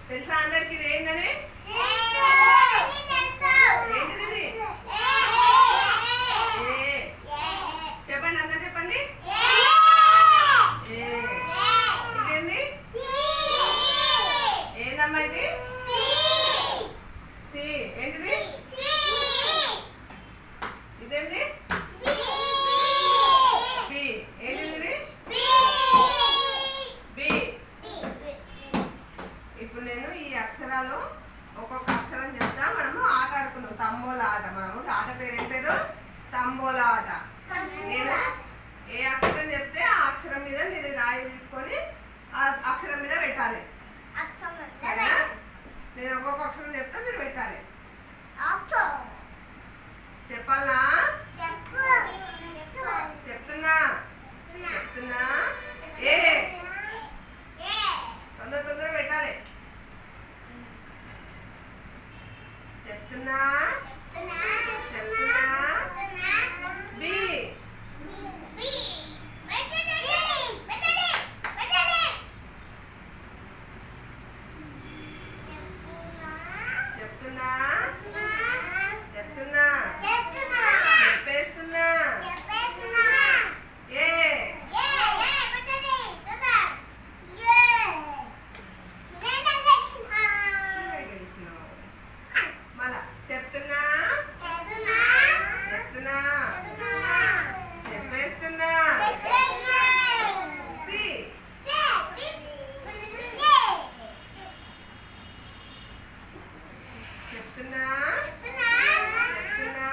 తెలుసా అందరికి ఇది ఏందని? ఏంటిది? చెప్పండి, అందరు చెప్పండి. ఇదేంది? ఏందమ్మా ఇది? సి. ఏంటిది? ఇదేంది? బి. ఏంటిది? బి. ఇప్పుడు నేను ఈ అక్షరాలు ఒక్కొక్క అక్షరం చెప్తా. మనము ఆట ఆడుకుందాం, తంబోలా ఆట. మనము ఆట పేరు ఏం పేరు? తంబోలా ఆట. నేను ఏ అక్షరం చెప్తే ఆ అక్షరం మీద మీరు రాయి తీసుకొని ఆ అక్షరం మీద పెట్టాలి. నేను ఒక్కొక్క అక్షరం చెప్తా, మీరు పెట్టాలి. చెప్పాలా? చెప్తున్నా చెప్తున్నా. ఏ తొందర తొందర పెట్టాలి. చెప్తున్నా చెప్తున్నా. బి. చెప్తున్నా చెప్తున్నా. చెప్పేస్తున్నా. ఏ. మళ్ళా చెప్తున్నా చెప్తున్నా. చెప్పేస్తున్నా. సి. చెప్తున్నా చెప్తున్నా.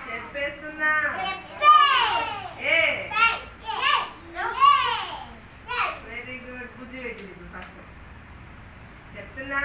చెప్పేస్తున్నా. ఏ. Very good. బుజ్జి పెట్టింది ఇప్పుడు ఫస్ట్. చెప్తున్నా